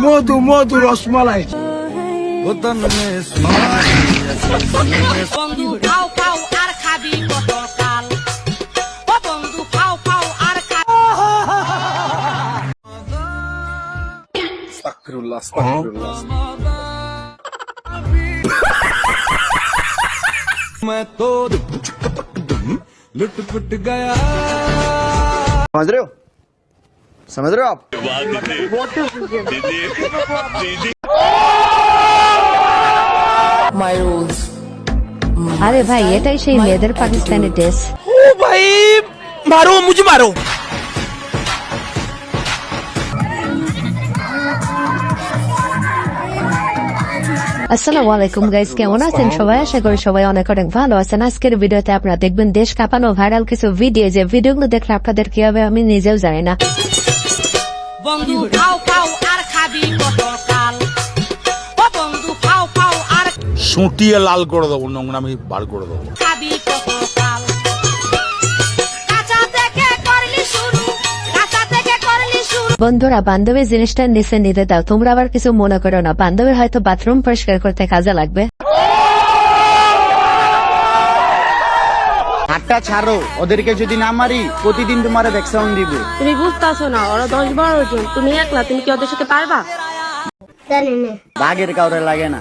মধু মধু রসমালাই। বন্ধু খাও খাও আর খাবি কত কাল, ও বন্ধু খাও খাও আর খাবি। আস্তাগফিরুল্লাহ, আস্তাগফিরুল্লাহ। मैं तो लुट-पुट गया। समझ रहे हो, समझ रहे हो आप? My rules. আরে ভাই এটাই সেই মেয়েদের পাকিস্তানি ড্রেস। ओ भाई मारो मुझे मारो। আসসালামু আলাইকুম গাইস, কেমন আছেন সবাই? আশা করি সবাই অনেক অনেক ভালো আছেন। আজকের ভিডিওতে আপনারা দেখবেন দেশ কাঁপানো ভাইরাল কিছু ভিডিও, যে ভিডিওগুলো দেখলে আপনাদের কি হবে আমি নিজেও জানি না। বন্ধু খাও খাও আর খাবি কত কাল, ও বন্ধু খাও খাও আর সুটিয়ে লাল করে দেবো, নোংরামি বার করে দেবো। খাবি কত কাল। কাঁচা থেকে করলি শুরু, কাঁচা থেকে করলি শুরু। বন্ধুরা, বান্ধবীর জিনিসটা নিচে নিতে দাও, তোমরা আবার কিছু মনে করো না। বান্ধবীর হয়তো বাথরুম পরিষ্কার করতে কাজে লাগবে। হাতটা ছাড়ো, ওদেরকে যদি না মারি প্রতিদিন তোমার ভ্যাকসিন দিব। তুমি বুঝতেছো না, ওরা 10-12 জন, তুমি একলা, তুমি কি ওদের সাথে পারবা? বাঘের কাউরে লাগে না।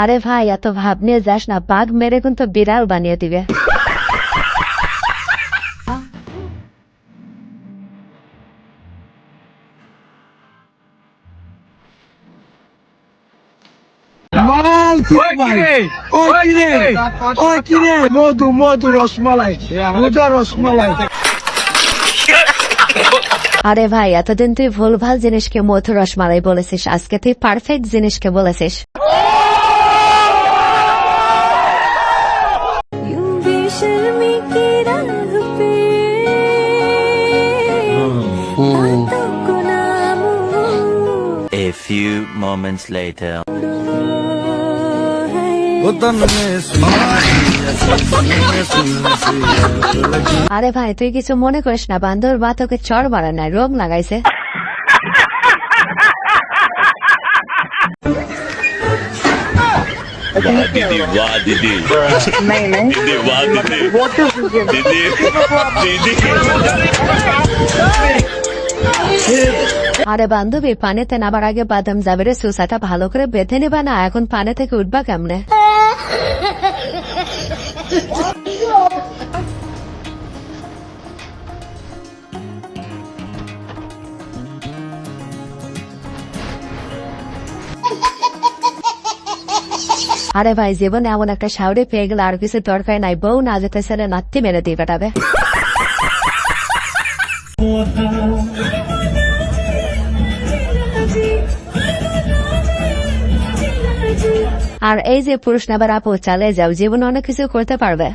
আরে ভাই এত ভাব নিয়ে যাস না, বাঘ মেরে কিন্তু বিড়াল বানিয়ে দিবে। মধু মধু রসমালাই, মধু রসমালাই। আরে ভাই এতদিন তুই ভুলভাল জিনিসকে মধু রসমালাই বলেছিস, আজকে তুই পারফেক্ট জিনিসকে বলেছিস। A few moments later. আরে ভাই তুই কিছু মনে করিস না, বান্ধবীর মা তোকে চড় মারা নাই, রোগ লাগাইছে। दीदी वाह दीदी नहीं नहीं दीदी वाह दीदी दीदी আরে বান্ধবী, পানিতে নামার আগে বাদাম জাবেরে সুসাটা ভালো করে বেঁধে নেবা না, এখন পানি থেকে উঠবা কেমনে? আরে ভাই জীবনে এমন একটা শাওরে পেয়ে গেলে আর কিছু দরকার নাই, বউ না যেতে ছেলে নাত্তি মেরে দিয়ে কাটাবে। আর এই যে পুরুষ নেবার আপু, চালে যাও, জীবনে অনেক কিছু করতে পারবে।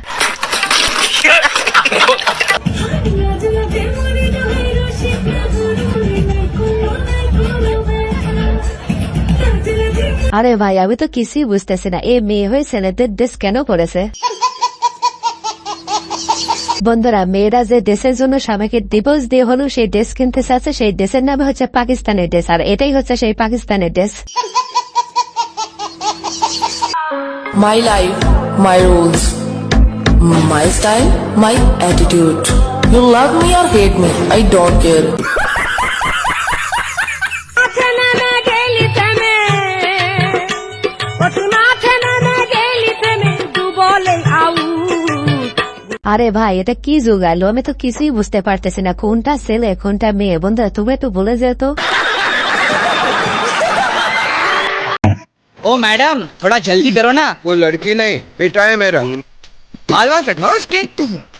আরে ভাই আমি তো কিছুই বুঝতেছি না, এই মেয়ে হয়ে ছেলেদের ড্রেস কেন করেছে? বন্ধুরা, মেয়েরা যে ড্রেসের জন্য স্বামীকে ডিভোর্স দিয়ে হলেও সেই ড্রেস কিনতে চাচ্ছে, সেই ড্রেসের নামে হচ্ছে পাকিস্তানের ড্রেস, আর এটাই হচ্ছে সেই পাকিস্তানের dress. My life, my rules. My style, my attitude. You love me or hate me, I don't care. আরে ভাই এটা কি যুগ আলো, আমি তো কিছুই বুঝতে পারতেছি না, কোনটা ছেলে কোনটা মেয়ে। বন্ধুরা তুমি একটু বলে যেত। ओ मैडम थोड़ा जल्दी करो ना। वो लड़की नहीं, बेटा है मेरा। मालवा कटवा उसकी।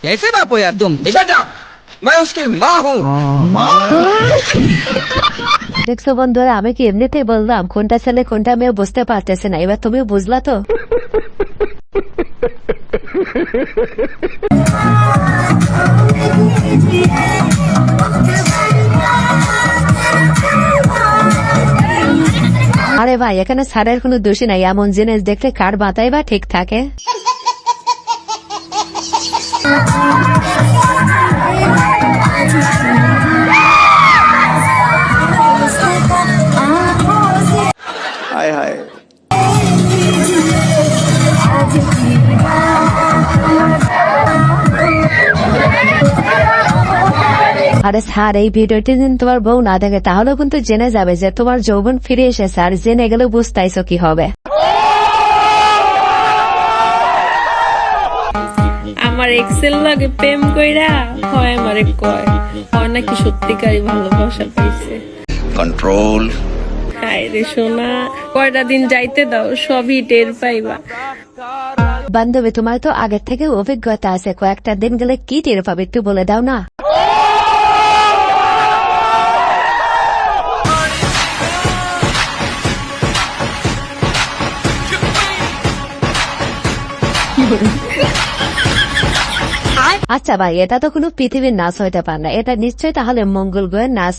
कैसे बाप हो यार तुम? बेटा मैं उसकी माँ हूँ। দেখছো বন্ধুরা, আমি কি এমনিতেই বললাম কোনটা ছেলে কোনটা মেয়ে বুঝতে পারতেছে না, এবার তুমি বুঝলা তো। আরে ভাই এখানে ছাড়ের কোনো দোষী নাই, এমন জিনিস দেখলে কার মাথায় বা ঠিক থাকে। हाय हाय আরে স্যার এই ভিডিওটি দিন তোমার বউ না দেখে তাহলেও কিন্তু জেনে যাবে যে তোমার যৌবন ফিরে এসেছে, আর জেনে গেলে বুঝতাইছো কি হবে। আমার এক্সেল লাগে প্রেম কইরা হয় আমারে কয় হয় নাকি সত্যিকারই ভালোবাসা পাইছে। कंट्रोल হায় রে সোনা, কয়টা দিন যাইতে দাও, সবই টের পাইবা। বান্ধবী তোমার তো আগের থেকে অভিজ্ঞতা আছে, কয়েকটা দিন গেলে কি টের পাবে একটু বলে দাও না। আচ্ছা ভাই, এটা তো কোনো পৃথিবীর নাচ হইতে পারে না, এটা নিশ্চয়ই তাহলে মঙ্গল গ্রহের নাচ।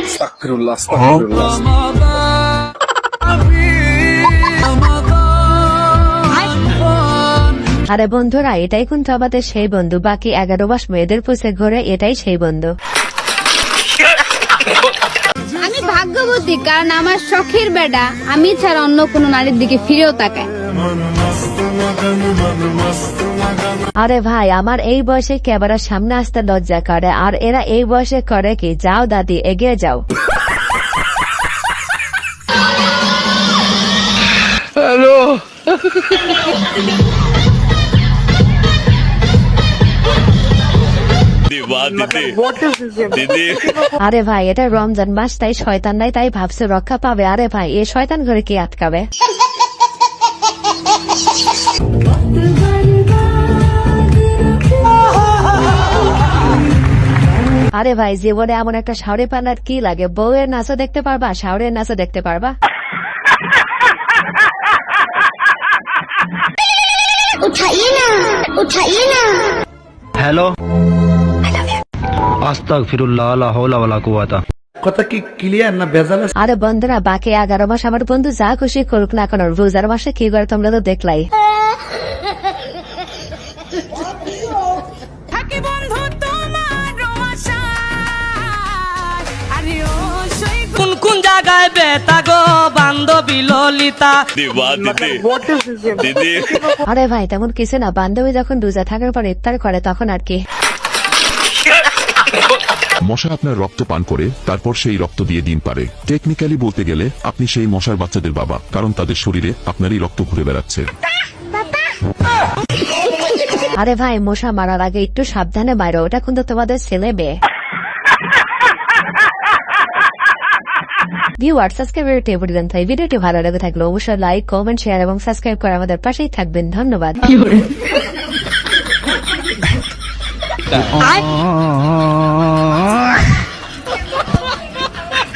আস্তাগফিরুল্লাহ, আস্তাগফিরুল্লাহ। আরে বন্ধুরা, এটাই কিন্তু আমাদের সেই বন্ধু, বাকি 11 মাস মেয়েদের পুষে ঘরে, এটাই সেই বন্ধু। আমি ভাগ্যবতী, কারণ আমার শখের বেটা আমি ছাড়া অন্য কোনো নারীর দিকে ফিরেও তাকায়। আরে ভাই, আমার এই বয়সে ক্যামেরার সামনে আসতে লজ্জা করে, আর এরা এই বয়সে করে কি? যাও দাদি, এগিয়ে যাও। হ্যালো, वाह दीदी दीदी আরে ভাই, এটা রমজান মাস, তাই শয়তান নাই, তাই ভাবছে রক্ষা পাবে। আরে ভাই, এই শয়তান ঘরে কি আটকাবে? আরে ভাই, জীবনে এমন একটা শাওরে পানার কি লাগে? বউয়ের নাচও দেখতে পারবা, শাওরের নাচও দেখতে পারবা। हेलो আস্তাগফিরুল্লাহ লা হাওলা ওয়ালা কুওয়াতা। কথা কি ক্লিয়ার না ভেজাল আছে? আরে বন্ধুরা, বাকি 11 মাস আমার বন্ধু যা খুশি করুক না কেন, রোজার মাসে কি করে তোমরা তো দেখলাই। থাকি বন্ধু তোমার আশায়, আরে ও সই কোন কোন জায়গায় বেতা গো বান্ধবী ললিতা। वाह दीदी दीदी আরে ভাই, তেমন কিছু না, বান্ধবী যখন রোজা থাকার পর ইফতার করে তখন আর কি। মশা আপনার রক্ত পান করে তারপর সেই রক্ত দিয়ে ডিম পারে। টেকনিক্যালি বলতে গেলে আপনি সেই মশার বাচ্চাদের বাবা, কারণ তাদের শরীরে আপনারই রক্ত ঘুরে বেড়াচ্ছে। আরে ভাই, মশা মারার আগে একটু সাবধানে মারো, ওটা কিন্তু তোমাদের ছেলে মেয়ে। ভিউয়ার্স, আজকে ভিডিওটি এই পর্যন্ত। এই ভিডিওটি ভালো লেগে থাকলে অবশ্যই লাইক, কমেন্ট, শেয়ার এবং সাবস্ক্রাইব করে আমাদের পাশেই থাকবেন। ধন্যবাদ।